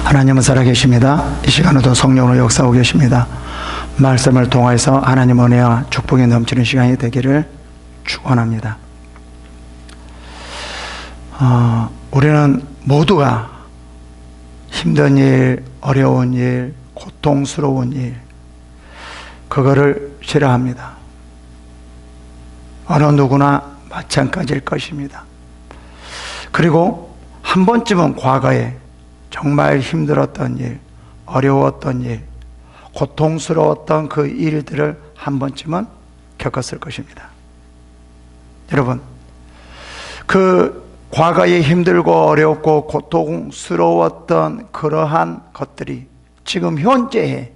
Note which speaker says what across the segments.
Speaker 1: 하나님은 살아계십니다. 이 시간에도 성령으로 역사하고 계십니다. 말씀을 통해서 하나님 은혜와 축복이 넘치는 시간이 되기를 축원합니다. 우리는 모두가 힘든 일, 어려운 일, 고통스러운 일, 그거를 싫어합니다. 어느 누구나 마찬가지일 것입니다. 그리고 한 번쯤은 과거에 정말 힘들었던 일, 어려웠던 일, 고통스러웠던 그 일들을 한 번쯤은 겪었을 것입니다. 여러분, 그 과거에 힘들고 어렵고 고통스러웠던 그러한 것들이 지금 현재에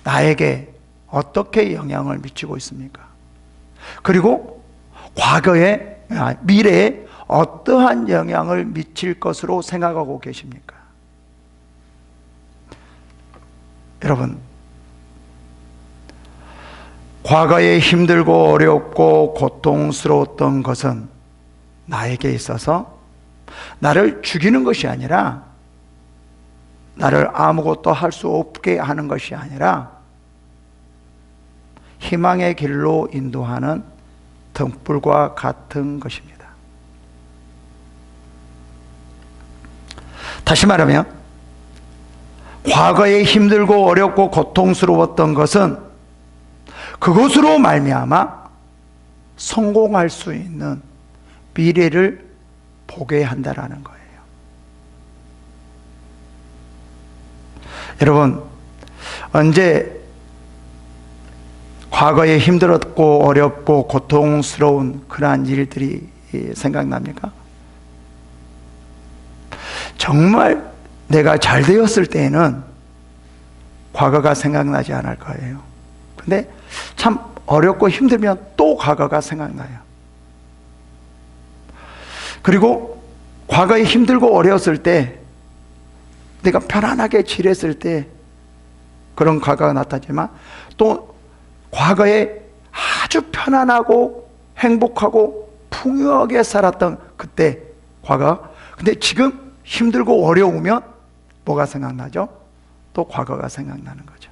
Speaker 1: 나에게 어떻게 영향을 미치고 있습니까? 그리고 과거에, 미래에 어떠한 영향을 미칠 것으로 생각하고 계십니까? 여러분, 과거에 힘들고 어렵고 고통스러웠던 것은 나에게 있어서 나를 죽이는 것이 아니라, 나를 아무것도 할 수 없게 하는 것이 아니라 희망의 길로 인도하는 등불과 같은 것입니다. 다시 말하면 과거에 힘들고 어렵고 고통스러웠던 것은 그것으로 말미암아 성공할 수 있는 미래를 보게 한다라는 거예요. 여러분, 언제 과거에 힘들었고 어렵고 고통스러운 그러한 일들이 생각납니까? 정말 내가 잘 되었을 때에는 과거가 생각나지 않을 거예요. 근데 참 어렵고 힘들면 또 과거가 생각나요. 그리고 과거에 힘들고 어려웠을 때, 내가 편안하게 지냈을 때 그런 과거가 나타나지만, 또 과거에 아주 편안하고 행복하고 풍요하게 살았던 그때 과거, 근데 지금 힘들고 어려우면 뭐가 생각나죠? 또 과거가 생각나는 거죠.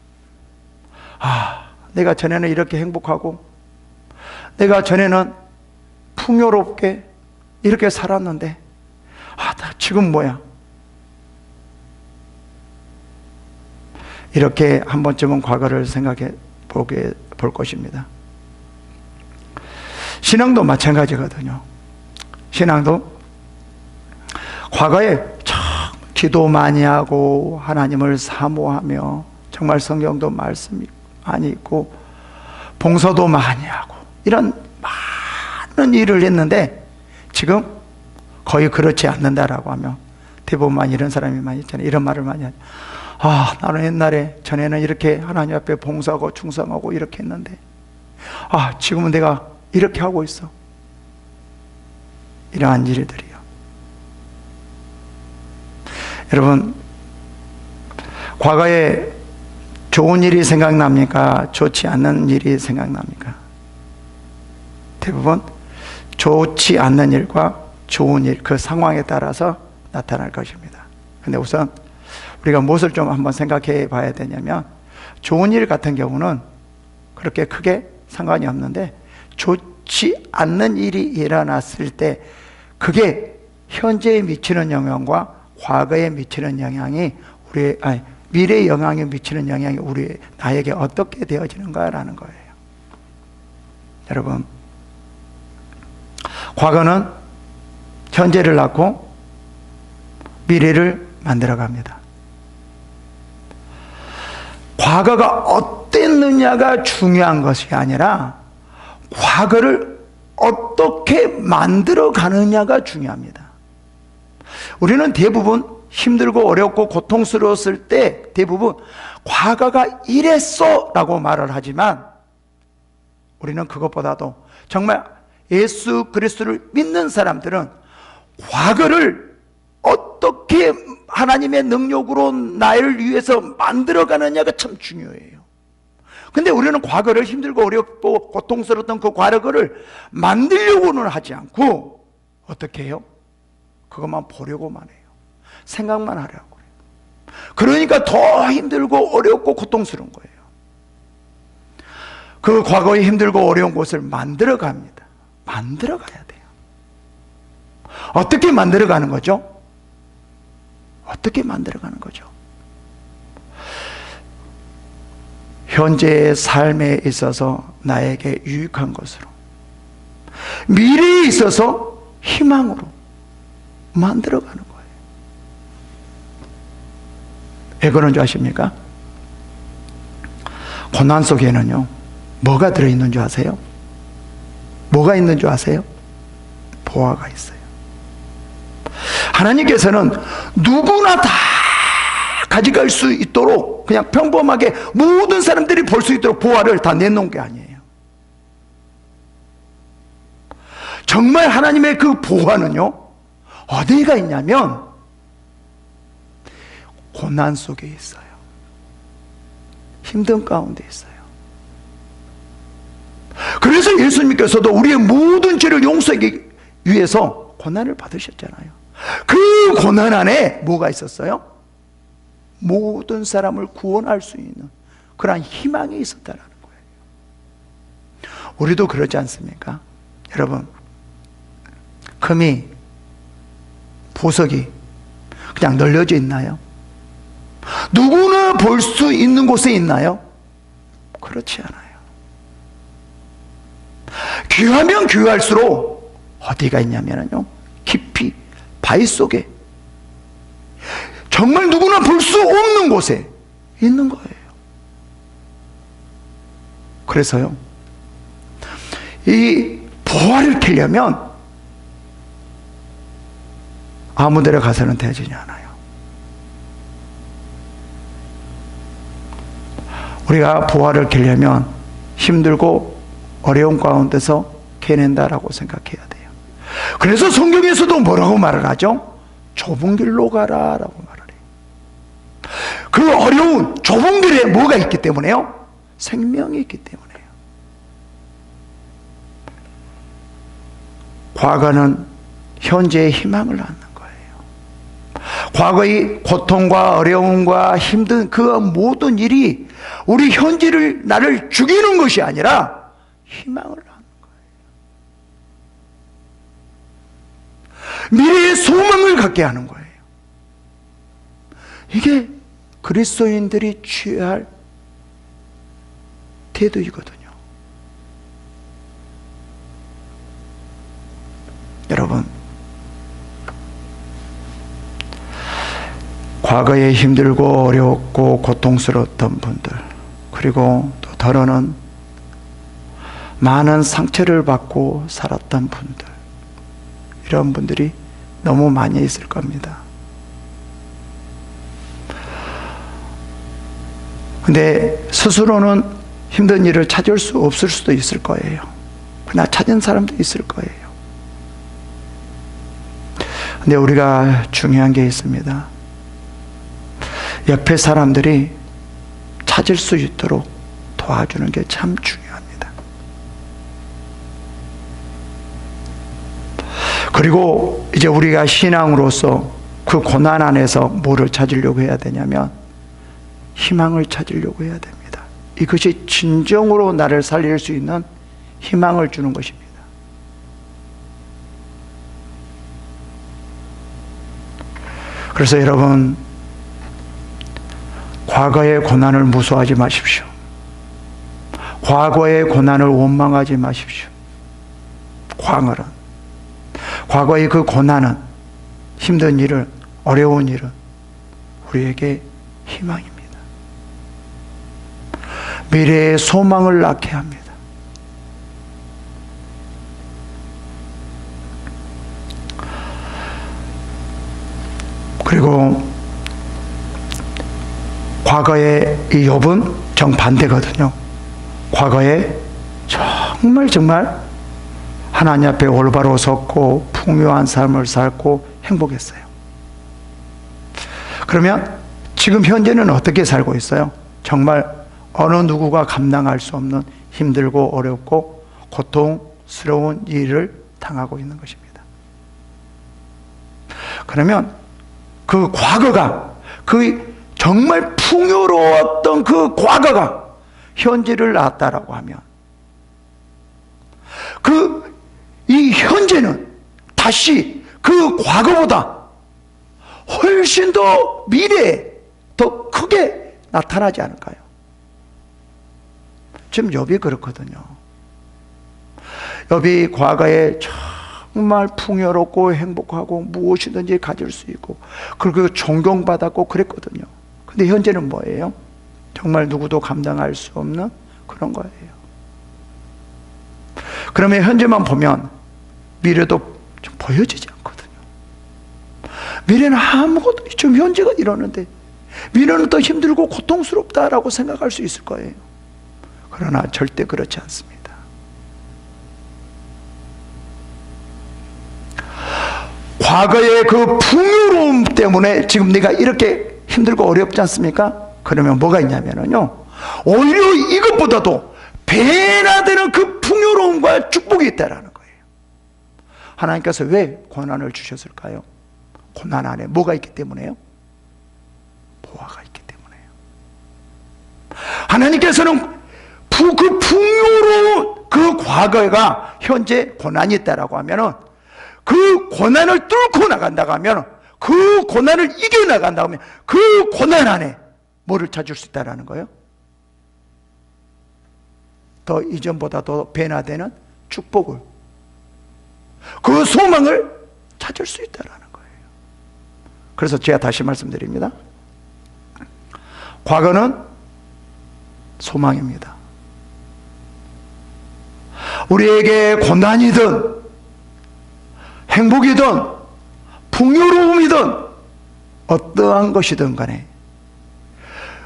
Speaker 1: 내가 전에는 이렇게 행복하고, 내가 전에는 풍요롭게 이렇게 살았는데, 나 지금 뭐야? 이렇게 한 번쯤은 과거를 생각해 볼 것입니다. 신앙도 마찬가지거든요. 신앙도 과거에 기도 많이 하고 하나님을 사모하며 정말 성경도 말씀이 많이 있고 봉사도 많이 하고 이런 많은 일을 했는데 지금 거의 그렇지 않는다라고 하면 대부분 이런 사람이 많이 있잖아요. 이런 말을 많이 하죠. 나는 옛날에 전에는 이렇게 하나님 앞에 봉사하고 충성하고 이렇게 했는데 지금은 내가 이렇게 하고 있어. 이러한 일들이요. 여러분, 과거에 좋은 일이 생각납니까? 좋지 않는 일이 생각납니까? 대부분 좋지 않는 일과 좋은 일, 그 상황에 따라서 나타날 것입니다. 근데 우선 우리가 무엇을 좀 한번 생각해 봐야 되냐면, 좋은 일 같은 경우는 그렇게 크게 상관이 없는데 좋지 않는 일이 일어났을 때 그게 현재에 미치는 영향과 과거에 미치는 영향이 미래에 영향이 미치는 영향이 나에게 어떻게 되어지는가라는 거예요. 여러분, 과거는 현재를 낳고 미래를 만들어갑니다. 과거가 어땠느냐가 중요한 것이 아니라 과거를 어떻게 만들어가느냐가 중요합니다. 우리는 대부분 힘들고 어렵고 고통스러웠을 때 대부분 과거가 이랬어 라고 말을 하지만, 우리는 그것보다도 정말 예수 그리스도를 믿는 사람들은 과거를 어떻게 하나님의 능력으로 나를 위해서 만들어가느냐가 참 중요해요. 근데 우리는 과거를 힘들고 어렵고 고통스러웠던 그 과거를 만들려고는 하지 않고 어떻게 해요? 그것만 보려고만 해요. 생각만 하려고 해요. 그러니까 더 힘들고 어렵고 고통스러운 거예요. 그 과거에 힘들고 어려운 곳을 만들어 갑니다. 만들어 가야 돼요. 어떻게 만들어 가는 거죠? 어떻게 만들어 가는 거죠? 현재의 삶에 있어서 나에게 유익한 것으로, 미래에 있어서 희망으로 만들어 가는 거예요. 왜 그런 줄 아십니까? 고난 속에는요, 뭐가 들어있는 줄 아세요? 뭐가 있는 줄 아세요? 보화가 있어요. 하나님께서는 누구나 다 가져갈 수 있도록 그냥 평범하게 모든 사람들이 볼 수 있도록 보화를 다 내놓은 게 아니에요. 정말 하나님의 그 보화는요, 어디가 있냐면 고난 속에 있어요. 힘든 가운데 있어요. 그래서 예수님께서도 우리의 모든 죄를 용서하기 위해서 고난을 받으셨잖아요. 그 고난 안에 뭐가 있었어요? 모든 사람을 구원할 수 있는 그러한 희망이 있었다는 거예요. 우리도 그러지 않습니까? 여러분, 금이, 보석이 그냥 널려져 있나요? 누구나 볼 수 있는 곳에 있나요? 그렇지 않아요. 귀하면 귀할수록 어디가 있냐면요, 깊이 바위 속에, 정말 누구나 볼 수 없는 곳에 있는 거예요. 그래서요, 이 보화를 캐려면 아무 데나 가서는 되지 않아요. 우리가 보화를 캐려면 힘들고 어려운 가운데서 캐낸다라고 생각해야 돼요. 그래서 성경에서도 뭐라고 말을 하죠? 좁은 길로 가라 라고 말을 해요. 그 어려운 좁은 길에 뭐가 있기 때문에요? 생명이 있기 때문에요. 과거는 현재의 희망을 낳는 거예요. 과거의 고통과 어려움과 힘든 그 모든 일이 우리 현재를, 나를 죽이는 것이 아니라 희망을 낳는 거예요. 미래의 소망을 갖게 하는 거예요. 이게 그리스도인들이 취해야 할 태도이거든요. 여러분, 과거에 힘들고 어려웠고 고통스러웠던 분들, 그리고 또 더러는 많은 상처를 받고 살았던 분들, 이런 분들이 너무 많이 있을 겁니다. 근데 스스로는 힘든 일을 찾을 수 없을 수도 있을 거예요. 그러나 찾은 사람도 있을 거예요. 근데 우리가 중요한 게 있습니다. 옆에 사람들이 찾을 수 있도록 도와주는 게 참 중요합니다. 그리고 이제 우리가 신앙으로서 그 고난 안에서 뭐를 찾으려고 해야 되냐면 희망을 찾으려고 해야 됩니다. 이것이 진정으로 나를 살릴 수 있는 희망을 주는 것입니다. 그래서 여러분, 과거의 고난을 무서워하지 마십시오. 과거의 고난을 원망하지 마십시오. 과거의 그 고난은, 힘든 일은, 어려운 일은 우리에게 희망입니다. 미래의 소망을 낳게 합니다. 그리고 과거의 이 욥은 정반대거든요. 과거에 정말 하나님 앞에 올바로 섰고 풍요한 삶을 살고 행복했어요. 그러면 지금 현재는 어떻게 살고 있어요? 정말 어느 누구가 감당할 수 없는 힘들고 어렵고 고통스러운 일을 당하고 있는 것입니다. 그러면 그 과거가, 그 정말 풍요로웠던 그 과거가 현재를 낳았다라고 하면 이 현재는 다시 그 과거보다 훨씬 더 미래에 더 크게 나타나지 않을까요? 지금 욥이 그렇거든요. 욥이 과거에 정말 풍요롭고 행복하고 무엇이든지 가질 수 있고 그리고 존경받았고 그랬거든요. 근데 현재는 뭐예요? 정말 누구도 감당할 수 없는 그런 거예요. 그러면 현재만 보면 미래도 좀 보여지지 않거든요. 미래는 아무것도, 지금 현재가 이러는데 미래는 더 힘들고 고통스럽다라고 생각할 수 있을 거예요. 그러나 절대 그렇지 않습니다. 과거의 그 풍요로움 때문에 지금 네가 이렇게 힘들고 어렵지 않습니까? 그러면 뭐가 있냐면요, 오히려 이것보다도 배나 되는 그 풍요로움과 축복이 있다라는 거예요. 하나님께서 왜 고난을 주셨을까요? 고난 안에 뭐가 있기 때문에요? 보화가 있기 때문에요. 하나님께서는 그 풍요로운 그 과거가 현재 고난이 있다라고 하면은 그 고난을 뚫고 나간다고 하면, 그 고난을 이겨나간다고 하면 그 고난 안에 뭐를 찾을 수 있다라는 거예요? 더 이전보다 더 변화되는 축복을, 그 소망을 찾을 수 있다라는 거예요. 그래서 제가 다시 말씀드립니다. 과거는 소망입니다. 우리에게 고난이든 행복이든 풍요로움이든 어떠한 것이든 간에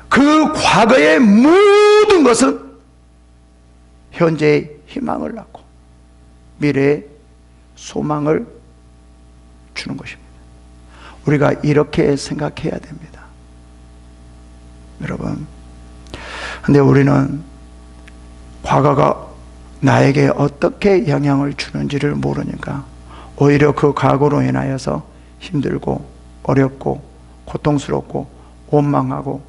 Speaker 1: 그 과거의 모든 것은 현재의 희망을 낳고 미래의 소망을 주는 것입니다. 우리가 이렇게 생각해야 됩니다. 여러분, 근데 우리는 과거가 나에게 어떻게 영향을 주는지를 모르니까 오히려 그 과거로 인하여서 힘들고 어렵고 고통스럽고 원망하고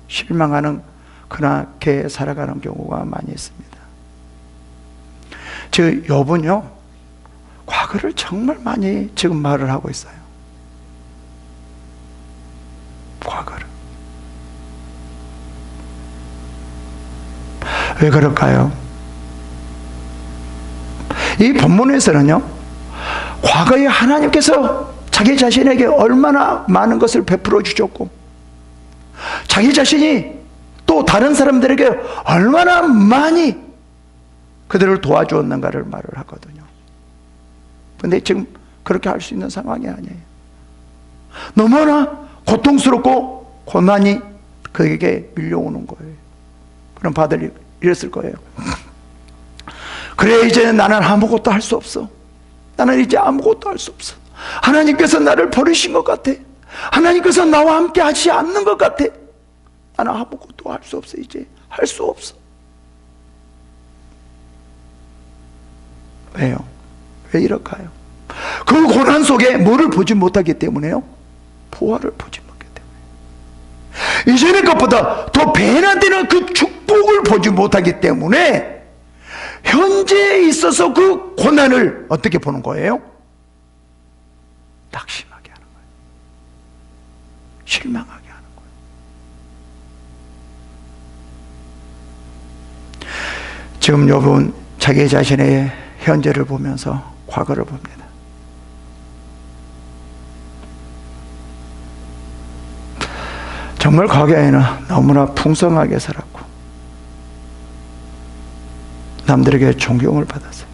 Speaker 1: 실망하는 그렇게 살아가는 경우가 많이 있습니다. 즉 욥은요, 과거를 정말 많이 지금 말을 하고 있어요. 과거를. 왜 그럴까요? 이 본문에서는요, 과거에 하나님께서 자기 자신에게 얼마나 많은 것을 베풀어 주셨고 자기 자신이 또 다른 사람들에게 얼마나 많이 그들을 도와주었는가를 말을 하거든요. 근데 지금 그렇게 할 수 있는 상황이 아니에요. 너무나 고통스럽고 고난이 그에게 밀려오는 거예요. 그럼 바들이 이랬을 거예요. 그래, 이제 나는 아무것도 할 수 없어. 나는 이제 아무것도 할 수 없어. 하나님께서 나를 버리신 것 같아. 하나님께서 나와 함께 하지 않는 것 같아. 나는 아무것도 할 수 없어. 이제 할 수 없어. 왜요? 왜 이럴까요? 그 고난 속에 뭐를 보지 못하기 때문에요? 보화를 보지 못하기 때문에. 이전의 것보다 더 배나되는 그 축복을 보지 못하기 때문에 현재에 있어서 그 고난을 어떻게 보는 거예요? 낙심하게 하는 거예요. 실망하게 하는 거예요. 지금 욥은 자기 자신의 현재를 보면서 과거를 봅니다. 정말 과거에는 너무나 풍성하게 살았고 남들에게 존경을 받았어요.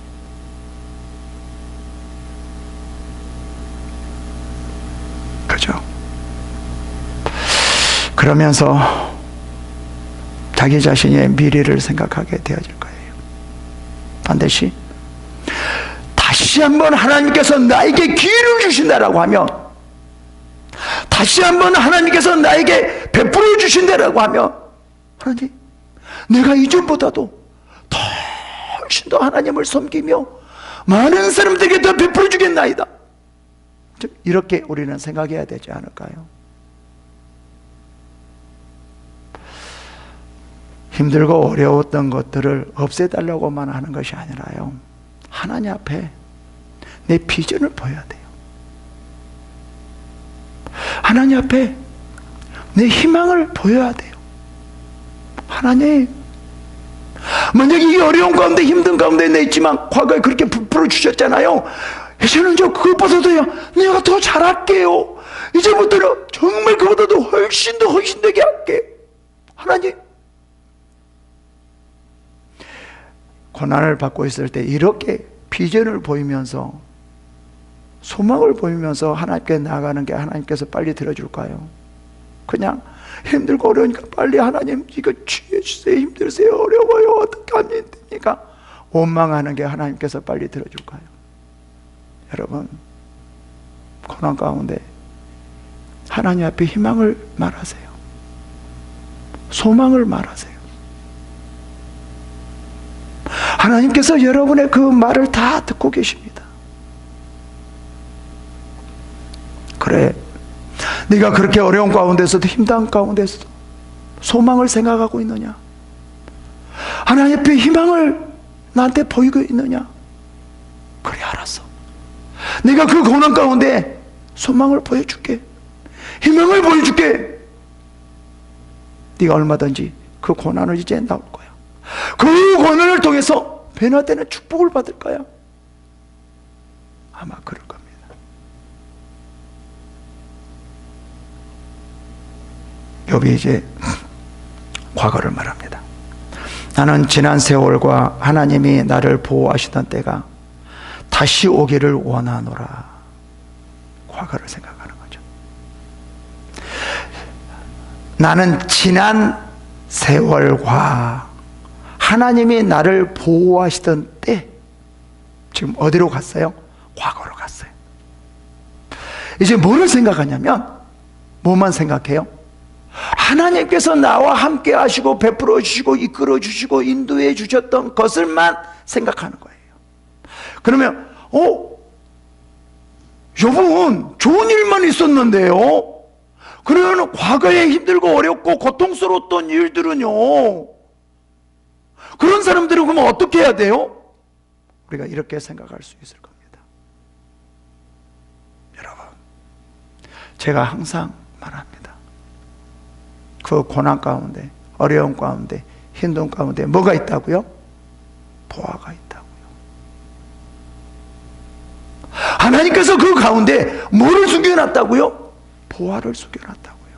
Speaker 1: 그죠? 그러면서 자기 자신의 미래를 생각하게 되어질 거예요. 반드시 다시 한번 하나님께서 나에게 기회를 주신다라고 하면, 다시 한번 하나님께서 나에게 베풀어 주신다라고 하면, 하나님, 내가 이전보다도 훨씬 더 하나님을 섬기며 많은 사람들에게 더 베풀어 주겠나이다. 이렇게 우리는 생각해야 되지 않을까요? 힘들고 어려웠던 것들을 없애달라고만 하는 것이 아니라요, 하나님 앞에 내 비전을 보여야 돼요. 하나님 앞에 내 희망을 보여야 돼요. 하나님, 만약 이 어려운 가운데 힘든 가운데 내 있지만 과거에 그렇게 부풀어 주셨잖아요. 이제는 저 그것보다도요 내가 더 잘할게요. 이제부터는 정말 그보다도 훨씬 더 되게 할게요. 하나님, 고난을 받고 있을 때 이렇게 비전을 보이면서 소망을 보이면서 하나님께 나아가는 게 하나님께서 빨리 들어줄까요? 그냥 힘들고 어려우니까 빨리 하나님 이거 취해 주세요, 힘드세요, 어려워요, 어떻게 하면 됩니까? 원망하는 게 하나님께서 빨리 들어줄까요? 여러분, 고난 가운데 하나님 앞에 희망을 말하세요. 소망을 말하세요. 하나님께서 여러분의 그 말을 다 듣고 계십니다. 그래, 네가 그렇게 어려운 가운데서도 힘든 가운데서도 소망을 생각하고 있느냐? 하나님 앞에 희망을 나한테 보이고 있느냐? 그래, 알았어. 내가 그 고난 가운데 소망을 보여줄게. 희망을 보여줄게. 네가 얼마든지 그 고난을 이제 나올 거야. 그 고난을 통해서 변화되는 축복을 받을 거야. 아마 그럴 겁니다. 욥이 이제 과거를 말합니다. 나는 지난 세월과 하나님이 나를 보호하시던 때가 다시 오기를 원하노라. 과거를 생각하는 거죠. 나는 지난 세월과 하나님이 나를 보호하시던 때, 지금 어디로 갔어요? 과거로 갔어요. 이제 뭐를 생각하냐면, 뭐만 생각해요? 하나님께서 나와 함께 하시고 베풀어 주시고 이끌어 주시고 인도해 주셨던 것을만 생각하는 거예요. 그러면 욥은 좋은 일만 있었는데요, 그러면 과거에 힘들고 어렵고 고통스러웠던 일들은요, 그런 사람들은 그러면 어떻게 해야 돼요? 우리가 이렇게 생각할 수 있을 겁니다. 여러분, 제가 항상 말합니다. 그 고난 가운데, 어려움 가운데, 힘든 가운데 뭐가 있다고요? 보화가 있다고요. 하나님께서 그 가운데 뭐를 숨겨놨다고요? 보화를 숨겨놨다고요.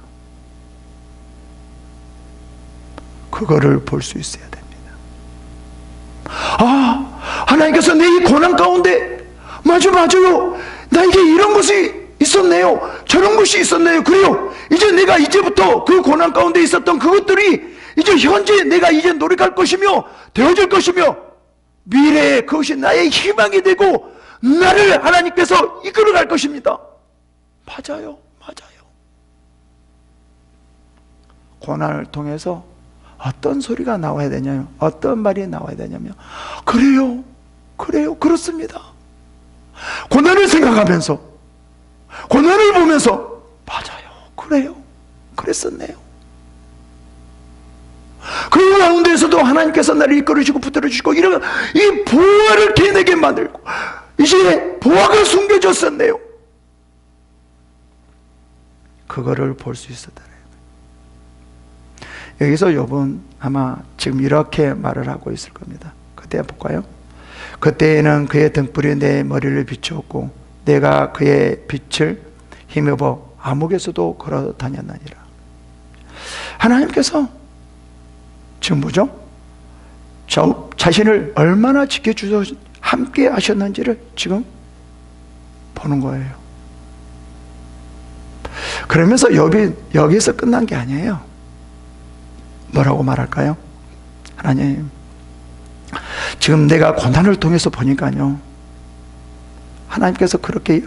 Speaker 1: 그거를 볼 수 있어야 됩니다. 하나님께서 내 이 고난 가운데 맞아요, 나에게 이런 것이 있었네요, 저런 것이 있었네요. 그래요, 이제 내가 이제부터 그 고난 가운데 있었던 그것들이 이제 현재 내가 이제 노력할 것이며 되어질 것이며 미래에 그것이 나의 희망이 되고 나를 하나님께서 이끌어갈 것입니다. 맞아요. 고난을 통해서 어떤 소리가 나와야 되냐면, 어떤 말이 나와야 되냐면, 그래요, 그렇습니다. 고난을 생각하면서, 고난을 보면서, 맞아요, 그래요, 그랬었네요. 그 가운데에서도 하나님께서 나를 이끌어주시고 붙들어주시고 이런 이 보화를 걔네게 만들고 이제 보화가 숨겨졌었네요. 그거를 볼 수 있었다는 거예요. 여기서 욥은 아마 지금 이렇게 말을 하고 있을 겁니다. 그때 볼까요? 그때에는 그의 등불이 내 머리를 비추었고 내가 그의 빛을 힘입어 암흑에서도 걸어 다녔나니라. 하나님께서 지금 뭐죠? 저 자신을 얼마나 지켜주셔서 함께 하셨는지를 지금 보는 거예요. 그러면서 욥이 여기서 끝난 게 아니에요. 뭐라고 말할까요? 하나님, 지금 내가 고난을 통해서 보니까요, 하나님께서 그렇게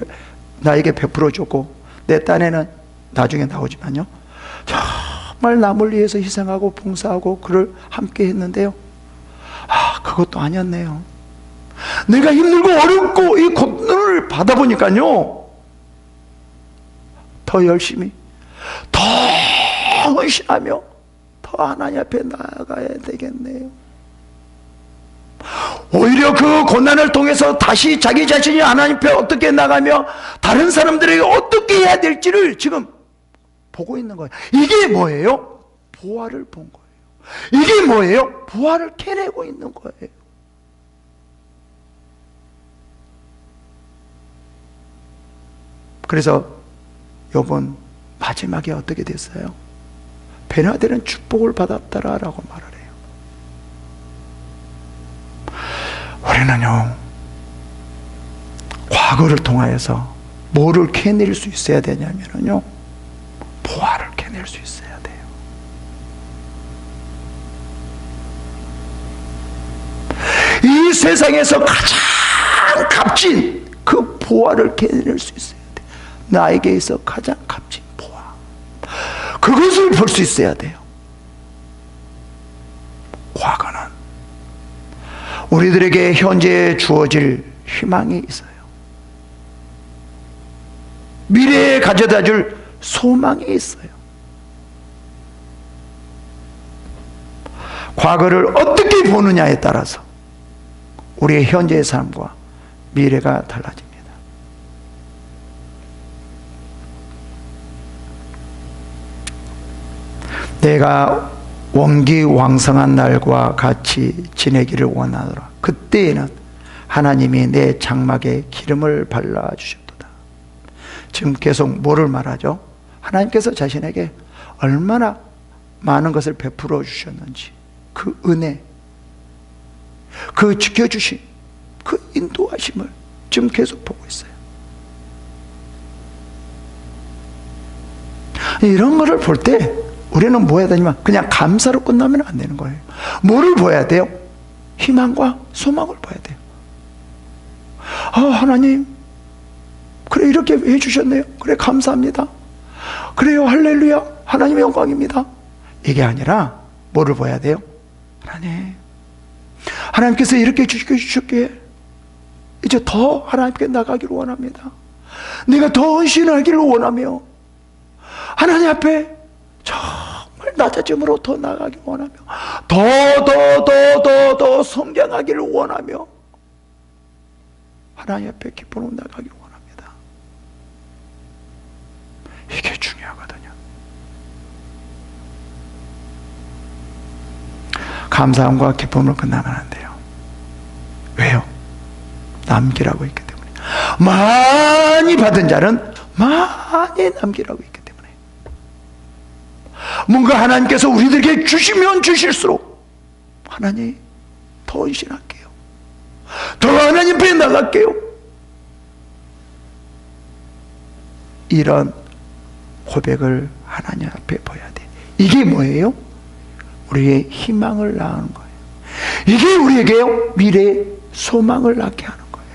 Speaker 1: 나에게 베풀어 줬고 내 딴에는 나중에 나오지만요, 정말 남을 위해서 희생하고 봉사하고 그를 함께 했는데요, 그것도 아니었네요. 내가 힘들고 어렵고 이 고난을 받아보니까요, 더 열심히, 더 헌신하며, 더 더 하나님 앞에 나아가야 되겠네요. 오히려 그 고난을 통해서 다시 자기 자신이 하나님 앞에 어떻게 나가며 다른 사람들에게 어떻게 해야 될지를 지금 보고 있는 거예요. 이게 뭐예요? 부활을 본 거예요. 이게 뭐예요? 부활을 캐내고 있는 거예요. 그래서 욥은 마지막에 어떻게 됐어요? 변화되는 축복을 받았다라고 말을 해요. 우리는요, 과거를 통하여서 뭐를 캐낼 수 있어야 되냐면요, 부활을 캐낼 수 있어야 돼요. 이 세상에서 가장 값진 그 부활을 캐낼 수 있어야 돼요. 나에게 있어 가장 값진 부활, 그것을 볼 수 있어야 돼요. 과거는 우리들에게 현재 주어질 희망이 있어요. 미래에 가져다 줄 소망이 있어요. 과거를 어떻게 보느냐에 따라서 우리의 현재의 삶과 미래가 달라집니다. 내가 원기왕성한 날과 같이 지내기를 원하노라. 그때에는 하나님이 내 장막에 기름을 발라주셨도다. 지금 계속 뭐를 말하죠? 하나님께서 자신에게 얼마나 많은 것을 베풀어 주셨는지, 그 은혜, 그 지켜주심, 그 인도하심을 지금 계속 보고 있어요. 이런 것을 볼 때 우리는 뭐 해야 되냐면 그냥 감사로 끝나면 안 되는 거예요. 뭐를 보여야 돼요? 희망과 소망을 봐야 돼요. 하나님, 그래 이렇게 해주셨네요. 그래 감사합니다. 그래요, 할렐루야, 하나님의 영광입니다. 이게 아니라 뭐를 봐야 돼요? 하나님께서 이렇게 주셨기에 이제 더 하나님께 나가기를 원합니다. 내가 더 헌신하기를 원하며 하나님 앞에 정말 낮아짐으로 더 나가기를 원하며 더 성장하기를 원하며 하나님 앞에 기쁨으로 나가기를 원합니다. 이게 중요하거든요. 감사함과 기쁨으로 끝나면 안 돼요. 왜요? 남기라고 있기 때문에. 많이 받은 자는 많이 남기라고 있기 때문에. 뭔가 하나님께서 우리들에게 주시면 주실수록 하나님 더 헌신할게요. 더 하나님 앞에 나갈게요. 이런 고백을 하나님 앞에 보여야 돼. 이게 뭐예요? 우리의 희망을 낳는 거예요. 이게 우리에게요, 미래의 소망을 낳게 하는 거예요.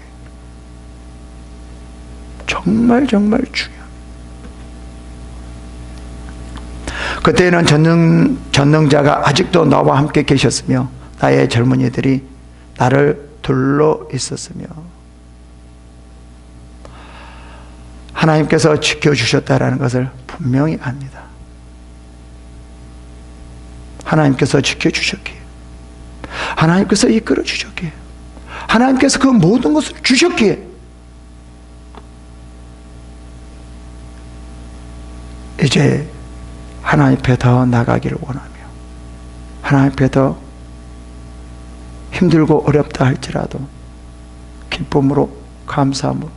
Speaker 1: 정말 중요합니다. 그때는 전능자가 아직도 나와 함께 계셨으며 나의 젊은이들이 나를 둘러 있었으며 하나님께서 지켜주셨다라는 것을 분명히 압니다. 하나님께서 지켜주셨기에, 하나님께서 이끌어 주셨기에, 하나님께서 그 모든 것을 주셨기에 이제 하나님 앞에 더 나가기를 원하며 하나님 앞에 더 힘들고 어렵다 할지라도 기쁨으로, 감사함으로,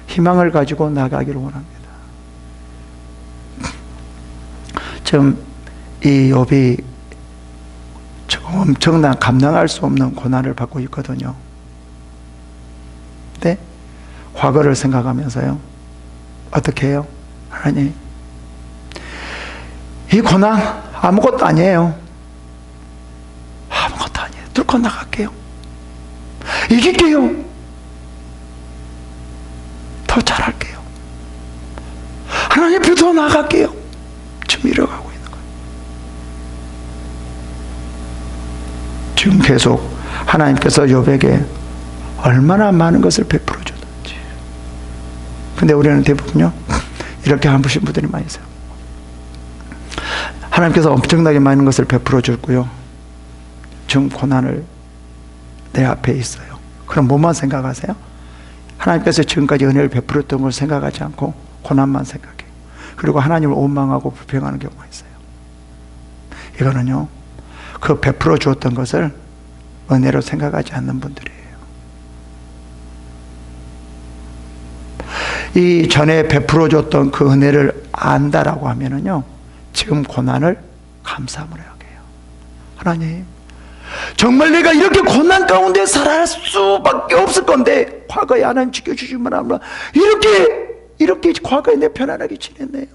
Speaker 1: 희망을 가지고 나가기를 원합니다. 지금 이 욥이 엄청난 감당할 수 없는 고난을 받고 있거든요. 근데 과거를 생각하면서요, 어떻게 해요? 하나님, 이 고난 아무것도 아니에요. 아무것도 아니에요. 뚫고 나갈게요. 이길게요. 더 잘할게요. 하나님 앞에 더 나갈게요. 지금 이뤄가고 있는 거예요. 지금 계속 하나님께서 욥에게 얼마나 많은 것을 베풀어 줬는지. 근데 우리는 대부분요, 이렇게 안 보신 분들이 많이 있어요. 하나님께서 엄청나게 많은 것을 베풀어 줬고요. 지금 고난을 내 앞에 있어요. 그럼 뭐만 생각하세요? 하나님께서 지금까지 은혜를 베풀었던 걸 생각하지 않고 고난만 생각해요. 그리고 하나님을 원망하고 불평하는 경우가 있어요. 이거는요, 그 베풀어 주었던 것을 은혜로 생각하지 않는 분들이에요. 이 전에 베풀어 줬던 그 은혜를 안다라고 하면은요, 지금 고난을 감사함으로 여겨요. 하나님, 정말 내가 이렇게 고난 가운데 살아갈 수밖에 없을 건데 과거에 하나님 지켜주시면 하면 이렇게 과거에 내 편안하게 지냈네요.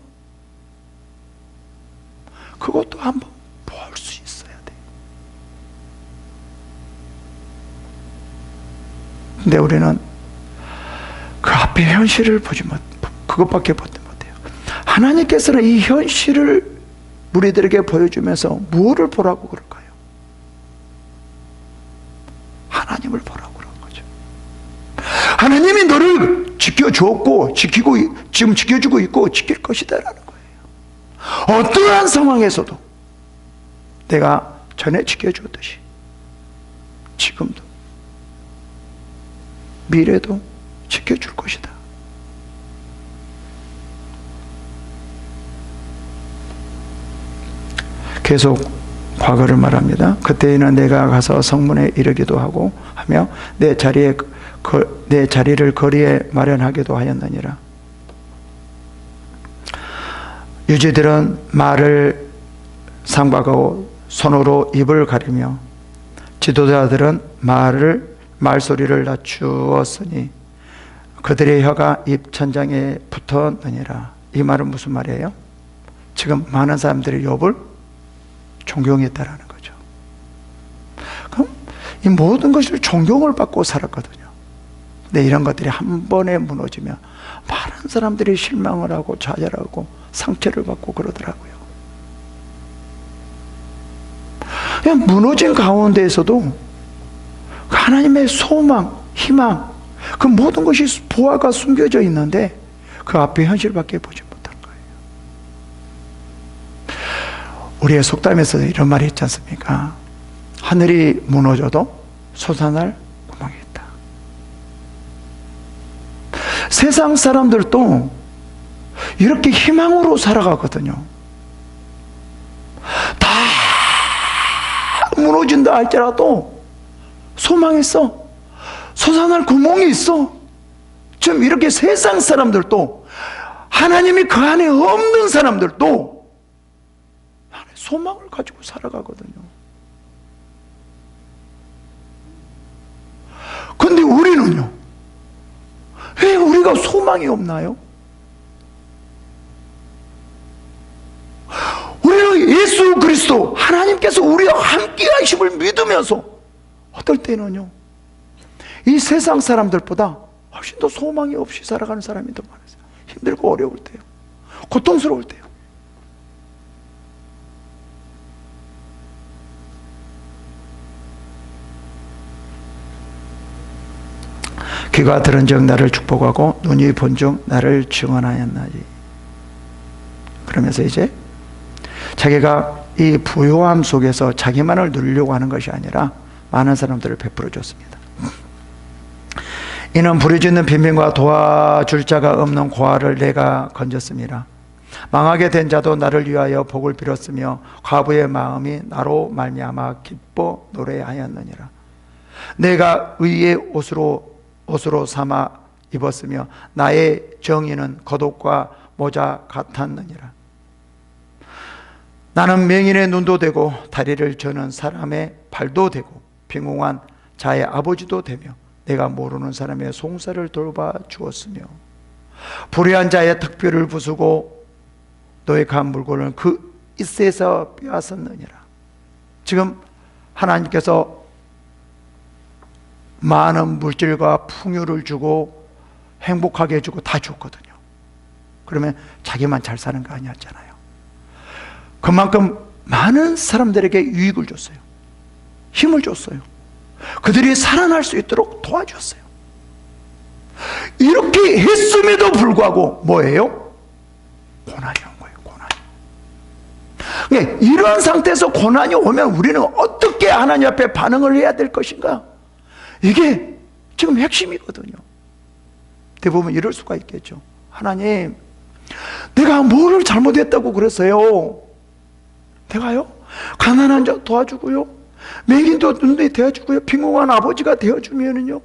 Speaker 1: 그것도 한번 볼 수 있어야 돼. 근데 우리는 그 앞에 현실을 보지 못, 그것밖에 보지 못해요. 하나님께서는 이 현실을 우리들에게 보여주면서 무엇을 보라고 그럴까요? 하나님을 보라고 그런 거죠. 하나님이 너를 지켜주었고 지금 지켜주고 있고 지킬 것이다라는 거예요. 어떠한 상황에서도 내가 전에 지켜주었듯이 지금도 미래도 지켜줄 것이다. 계속 과거를 말합니다. 그때에는 내가 가서 성문에 이르기도 하고 하며 내 자리를 거리에 마련하기도 하였느니라. 유지들은 말을 상박하고 손으로 입을 가리며 지도자들은 말소리를 낮추었으니 그들의 혀가 입 천장에 붙었느니라. 이 말은 무슨 말이에요? 지금 많은 사람들이 욥을 존경했다라는 거죠. 그럼 이 모든 것을 존경을 받고 살았거든요. 근데 이런 것들이 한 번에 무너지면 많은 사람들이 실망을 하고 좌절하고 상처를 받고 그러더라고요. 그냥 무너진 가운데에서도 하나님의 소망, 희망, 그 모든 것이 보화가 숨겨져 있는데 그 앞에 현실밖에 보지 못한 거예요. 우리의 속담에서 이런 말이 있지 않습니까? 하늘이 무너져도 솟아날 구멍이 있다. 세상 사람들도 이렇게 희망으로 살아가거든요. 다 무너진다 할지라도 소망했어. 솟아날 구멍이 있어. 지금 이렇게 세상 사람들도, 하나님이 그 안에 없는 사람들도 소망을 가지고 살아가거든요. 근데 우리는요, 왜 우리가 소망이 없나요? 우리는 예수 그리스도 하나님께서 우리와 함께 하심을 믿으면서 어떨 때는요, 이 세상 사람들보다 훨씬 더 소망이 없이 살아가는 사람이 더 많아요. 힘들고 어려울 때요, 고통스러울 때요. 귀가 들은 즉 나를 축복하고 눈이 본 즉 나를 증언하였나니. 그러면서 이제 자기가 이 부요함 속에서 자기만을 누리려고 하는 것이 아니라 많은 사람들을 베풀어 줬습니다. 이는 부르짖는 빈민과 도와줄 자가 없는 고아를 내가 건졌습니다. 망하게 된 자도 나를 위하여 복을 빌었으며 과부의 마음이 나로 말미암아 기뻐 노래하였느니라. 내가 의의 옷으로 삼아 입었으며 나의 정의는 겉옷과 모자 같았느니라. 나는 맹인의 눈도 되고 다리를 저는 사람의 발도 되고 빈궁한 자의 아버지도 되며 내가 모르는 사람의 송사를 돌봐 주었으며 불의한 자의 턱뼈를 부수고 노획한 물건을 그 이새에서 빼앗았느니라. 지금 하나님께서 많은 물질과 풍요를 주고 행복하게 해주고 다 줬거든요. 그러면 자기만 잘 사는 거 아니었잖아요. 그만큼 많은 사람들에게 유익을 줬어요. 힘을 줬어요. 그들이 살아날 수 있도록 도와줬어요. 이렇게 했음에도 불구하고 뭐예요? 고난이 온 거예요. 고난. 그러니까 이런 상태에서 고난이 오면 우리는 어떻게 하나님 앞에 반응을 해야 될 것인가? 이게 지금 핵심이거든요. 대부분 이럴 수가 있겠죠. 하나님, 내가 뭐를 잘못했다고 그랬어요? 내가요? 가난한 자 도와주고요, 맹인도 눈에 대어주고요, 빈곤한 아버지가 되어주면은요,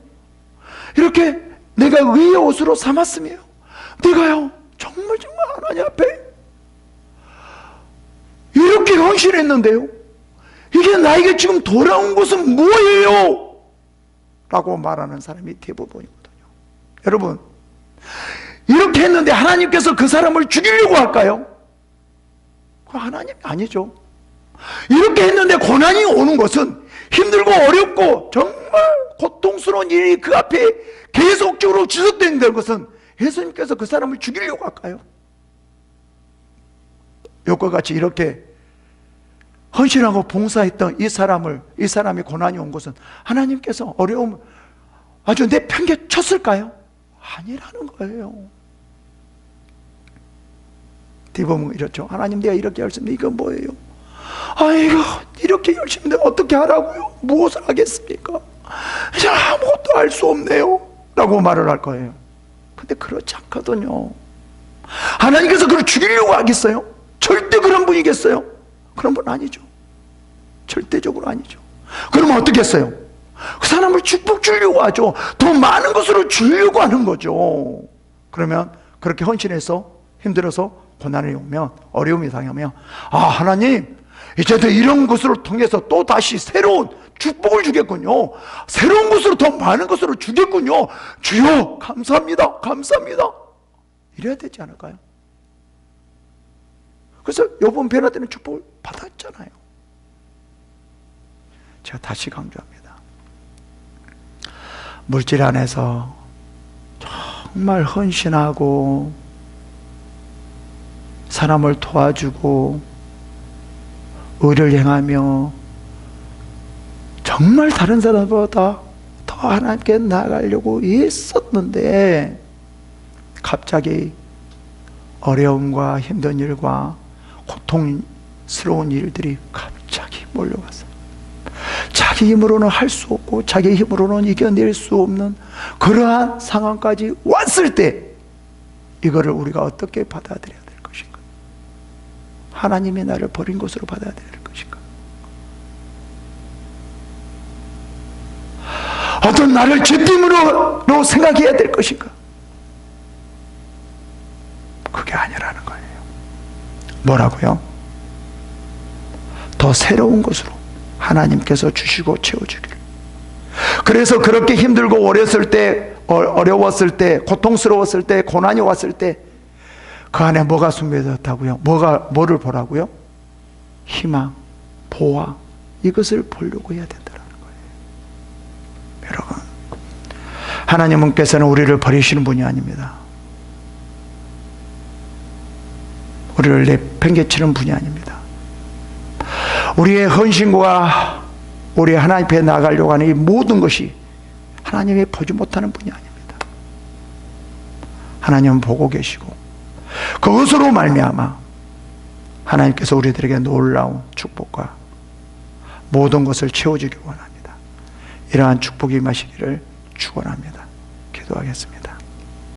Speaker 1: 이렇게 내가 의의 옷으로 삼았으며, 내가요 정말 하나님 앞에 이렇게 헌신했는데요, 이게 나에게 지금 돌아온 것은 뭐예요? 라고 말하는 사람이 대부분이거든요. 여러분, 이렇게 했는데 하나님께서 그 사람을 죽이려고 할까요? 하나님이 아니죠. 이렇게 했는데 고난이 오는 것은, 힘들고 어렵고 정말 고통스러운 일이 그 앞에 계속적으로 지속되는 것은 예수님께서 그 사람을 죽이려고 할까요? 욥과 같이 이렇게 헌신하고 봉사했던 이 사람이 고난이 온 것은 하나님께서 어려움을 아주 내팽개 쳤을까요? 아니라는 거예요. 대부분 이렇죠. 하나님, 내가 이렇게 열심히, 이거 뭐예요? 아이고, 이렇게 열심히 내가 어떻게 하라고요? 무엇을 하겠습니까? 이제 아무것도 할 수 없네요 라고 말을 할 거예요. 근데 그렇지 않거든요. 하나님께서 그를 죽이려고 하겠어요? 절대 그런 분이겠어요? 그런 분 아니죠. 절대적으로 아니죠. 그러면 어떻게 했어요? 그 사람을 축복 주려고 하죠. 더 많은 것으로 주려고 하는 거죠. 그러면 그렇게 헌신해서 힘들어서 고난이 오면, 어려움이 당하면, 아, 하나님, 이제도 이런 것으로 통해서 또 다시 새로운 축복을 주겠군요. 새로운 것으로, 더 많은 것으로 주겠군요. 주여, 감사합니다. 감사합니다. 이래야 되지 않을까요? 그래서 욥은 변화되는 축복을 받았잖아요. 제가 다시 강조합니다. 물질 안에서 정말 헌신하고 사람을 도와주고 의를 행하며 정말 다른 사람보다 더 하나님께 나아가려고 애썼는데, 갑자기 어려움과 힘든 일과 고통스러운 일들이 갑자기 몰려왔어요. 자기 힘으로는 할 수 없고 자기 힘으로는 이겨낼 수 없는 그러한 상황까지 왔을 때, 이거를 우리가 어떻게 받아들여야 될 것인가? 하나님이 나를 버린 것으로 받아들여야 될 것인가? 어떤 나를 죄됨으로 생각해야 될 것인가? 그게 아니라는 거예요. 뭐라고요? 더 새로운 것으로 하나님께서 주시고 채워주기를. 그래서 그렇게 힘들고 어려웠을 때, 고통스러웠을 때, 고난이 왔을 때 그 안에 뭐가 숨겨졌다고요? 뭐를 보라고요? 희망, 보화, 이것을 보려고 해야 된다는 거예요. 여러분, 하나님께서는 우리를 버리시는 분이 아닙니다. 우리를 내팽개치는 분이 아닙니다. 우리의 헌신과 우리 하나님 앞에 나가려고 하는 이 모든 것이 하나님이 보지 못하는 분이 아닙니다. 하나님은 보고 계시고, 그것으로 말미암아 하나님께서 우리들에게 놀라운 축복과 모든 것을 채워주기 원합니다. 이러한 축복이 임하시기를 축원합니다. 기도하겠습니다.